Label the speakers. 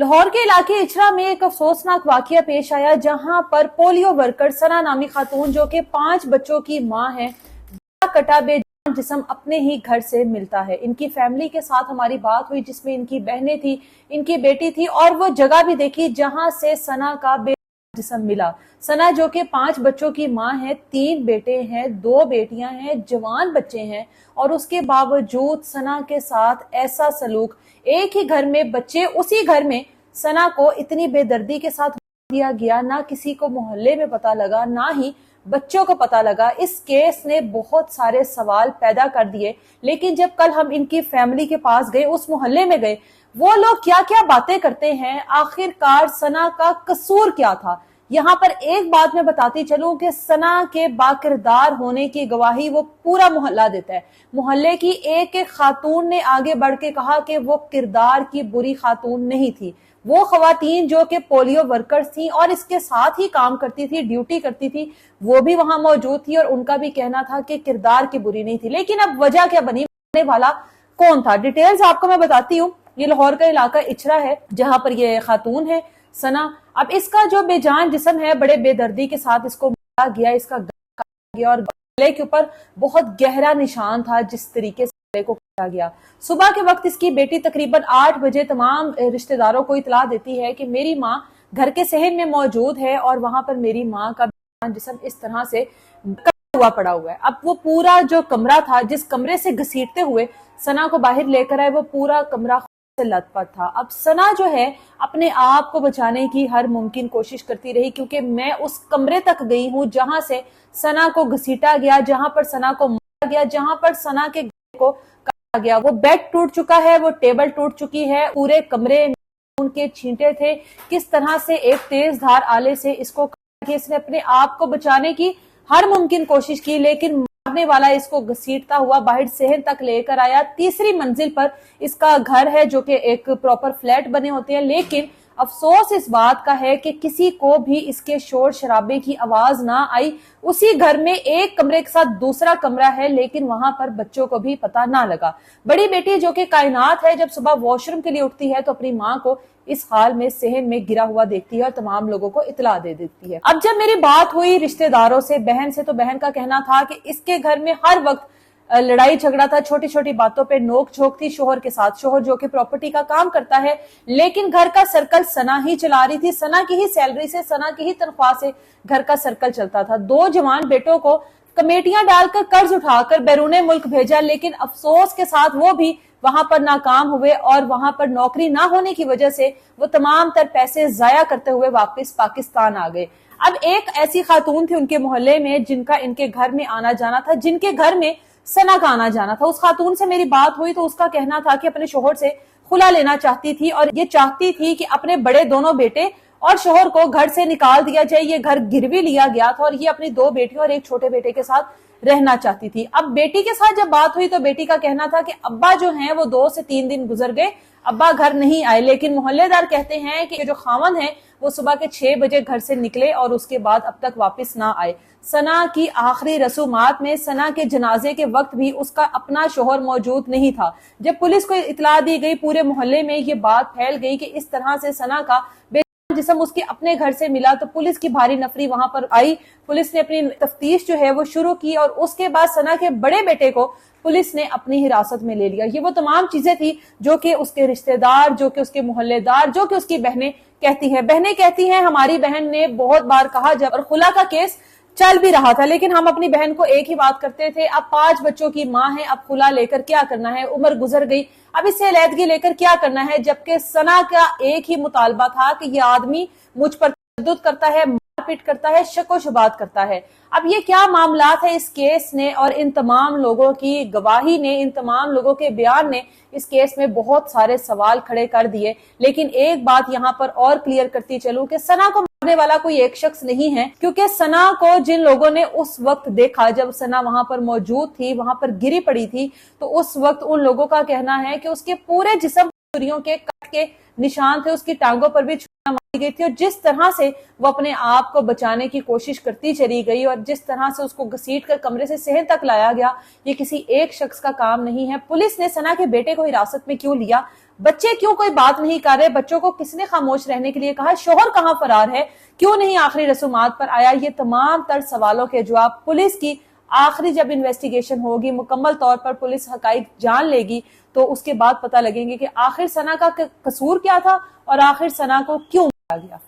Speaker 1: लाहौर के इलाके इचरा में एक अफसोसनाक वाकया पेश आया, जहां पर पोलियो वर्कर सना नामी खातून जो कि 5 बच्चों की मां है, कटा बेजान जिस्म अपने ही घर से मिलता है। इनकी फैमिली के साथ हमारी बात हुई, जिसमें इनकी बहनें थी, इनकी बेटी थी, और वो जगह भी देखी जहां से सना का जिस्म मिला। सना जो कि 5 बच्चों की मां है, 3 बेटे हैं, 2 बेटियां हैं, जवान बच्चे हैं, और उसके बावजूद सना के साथ ऐसा सलूक, एक ही घर में बच्चे, उसी घर में सना को इतनी बेदर्दी के साथ दिया गया, ना किसी को मोहल्ले में पता लगा, ना ही बच्चों को पता लगा। इस केस ने बहुत सारे सवाल पैदा कर दिए। लेकिन जब कल हम इनकी फैमिली के पास गए, उस मोहल्ले में गए, वो लोग क्या क्या बातें करते हैं, आखिरकार सना का कसूर क्या था। यहाँ पर एक बात मैं बताती चलूं कि सना के बाकिरदार होने की गवाही वो पूरा मोहल्ला देता है। मोहल्ले की एक एक खातून ने आगे बढ़ के कहा कि वो किरदार की बुरी खातून नहीं थी। वो खवातीन जो कि पोलियो वर्कर्स थी और इसके साथ ही काम करती थी, ड्यूटी करती थी, वो भी वहां मौजूद थी, और उनका भी कहना था कि किरदार की बुरी नहीं थी। लेकिन अब वजह क्या बनी, वाला कौन था, डिटेल्स आपको मैं बताती हूँ। ये लाहौर का इलाका इचरा है, जहां पर ये खातून है सना। अब इसका जो बेजान जिस्म है, बड़े बेदर्दी के साथ इसको मारा गया, इसका गया, और गले के ऊपर बहुत गहरा निशान था जिस तरीके से गले को काटा गया। सुबह के वक्त इसकी बेटी तकरीबन 8 बजे तमाम रिश्तेदारों को इतला देती है कि मेरी माँ घर के सहन में मौजूद है, और वहां पर मेरी माँ का बेजान जिस्म इस तरह से पड़ा हुआ है। अब वो पूरा जो कमरा था, जिस कमरे से घसीटते हुए सना को बाहर लेकर आए, वो पूरा कमरा से लथपथ था। अब सना जो है अपने आप को बचाने की हर मुमकिन कोशिश करती रही, क्योंकि मैं उस कमरे तक गई हूं जहां से सना को घसीटा गया, जहां पर सना को मारा गया, जहां पर सना के गले को काटा गया। वो बेड टूट चुका है, वो टेबल टूट चुकी है, पूरे कमरे में उनके छींटे थे। किस तरह से एक तेज धार आले से इसको काटा गया। इसने अपने आप को बचाने की हर मुमकिन कोशिश की, लेकिन मारने वाला इसको घसीटता हुआ बाहर सहन तक लेकर आया। तीसरी मंजिल पर इसका घर है, जो कि एक प्रॉपर फ्लैट बने होते हैं। लेकिन अफसोस इस बात का है कि किसी को भी इसके शोर शराबे की आवाज ना आई। उसी घर में एक कमरे के साथ दूसरा कमरा है, लेकिन वहां पर बच्चों को भी पता ना लगा। बड़ी बेटी जो कि कायनात है, जब सुबह वॉशरूम के लिए उठती है तो अपनी माँ को इस हाल में सहन में गिरा हुआ देखती है और तमाम लोगों को इतला दे देती है। अब जब मेरी बात हुई रिश्तेदारों से, बहन से, तो बहन का कहना था कि इसके घर में हर वक्त लड़ाई झगड़ा था, छोटी छोटी बातों पे नोक झोंक थी शोहर के साथ। शोहर जो कि प्रॉपर्टी का काम करता है, लेकिन घर का सर्कल सना ही चला रही थी। सना की ही सैलरी से, सना की ही तनख्वाह से घर का सर्कल चलता था। 2 जवान बेटों को कमेटियां डालकर कर्ज उठाकर बैरूने मुल्क भेजा, लेकिन अफसोस के साथ वो भी वहां पर नाकाम हुए, और वहां पर नौकरी ना होने की वजह से वो तमाम तर पैसे जाया करते हुए वापस पाकिस्तान आ गए। अब एक ऐसी खातून थी उनके मोहल्ले में जिनका इनके घर में आना जाना था, जिनके घर में सना का आना जाना था। उस खातून से मेरी बात हुई तो उसका कहना था कि अपने शोहर से खुला लेना चाहती थी, और ये चाहती थी कि अपने बड़े दोनों बेटे और शोहर को घर से निकाल दिया जाए। ये घर गिरवी लिया गया था, और ये अपनी 2 बेटियों और एक छोटे बेटे के साथ रहना चाहती थी। अब बेटी के साथ जब बात हुई तो बेटी का कहना था कि अब्बा जो हैं वो 2 से 3 दिन गुजर गए, अब्बा घर नहीं आए। लेकिन मोहल्लेदार कहते हैं कि जो खामन है वो सुबह के 6 बजे घर से निकले और उसके बाद अब तक वापस ना आए। सना की आखिरी रसूमात में सना के जनाजे के वक्त भी उसका अपना शोहर मौजूद नहीं था। जब पुलिस को इतला दी गई, पूरे मोहल्ले में ये बात फैल गई कि इस तरह से सना का जिस्म उसके अपने घर से मिला, तो पुलिस की भारी नफरी वहां पर आई। पुलिस ने अपनी तफ्तीश जो है वो शुरू की, और उसके बाद सना के बड़े बेटे को पुलिस ने अपनी हिरासत में ले लिया। ये वो तमाम चीजें थी जो कि उसके रिश्तेदार, जो कि उसके मोहल्लेदार, जो कि उसकी बहनें कहती हैं। बहनें कहती हैं हमारी बहन ने बहुत बार कहा, जब और खुला का केस चल भी रहा था, लेकिन हम अपनी बहन को एक ही बात करते थे, अब 5 बच्चों की माँ है, अब खुला लेकर क्या करना है, उम्र गुजर गई, अब इससे अलहदगी लेकर क्या करना है। जबकि सना का एक ही मुतालबा था कि ये आदमी मुझ पर तशद्दुद करता है, मारपीट करता है, शको शुबात करता है। अब ये क्या मामलात है इस केस ने, और इन तमाम लोगों की गवाही ने, इन तमाम लोगों के बयान ने इस केस में बहुत सारे सवाल खड़े कर दिए। लेकिन एक बात यहाँ पर और क्लियर करती चलूं कि सना को मारने वाला कोई एक शख्स नहीं है, क्योंकि सना को जिन लोगों ने उस वक्त देखा, जब सना वहां पर मौजूद थी, वहां पर गिरी पड़ी थी, तो उस वक्त उन लोगों का कहना है कि उसके पूरे जिस्म छुरियों के कट के निशान थे, उसकी टांगों पर भी छुरियां मारी गई थी, और जिस तरह से वो अपने आप को बचाने की कोशिश करती चली गई और जिस तरह से उसको घसीट कर कमरे से सहन तक लाया गया, ये किसी एक शख्स का काम नहीं है। पुलिस ने सना के बेटे को हिरासत में क्यों लिया, بچے کیوں کوئی بات نہیں کر رہے؟ بچوں کو کس نے خاموش رہنے کے لیے کہا؟ شوہر کہاں فرار ہے؟ کیوں نہیں آخری رسومات پر آیا؟ یہ تمام تر سوالوں کے جواب پولیس کی آخری جب انویسٹیگیشن ہوگی، مکمل طور پر پولیس حقائق جان لے گی تو اس کے بعد پتہ لگیں گے کہ آخر ثنا کا قصور کیا تھا اور آخر ثنا کو کیوں مارا گیا۔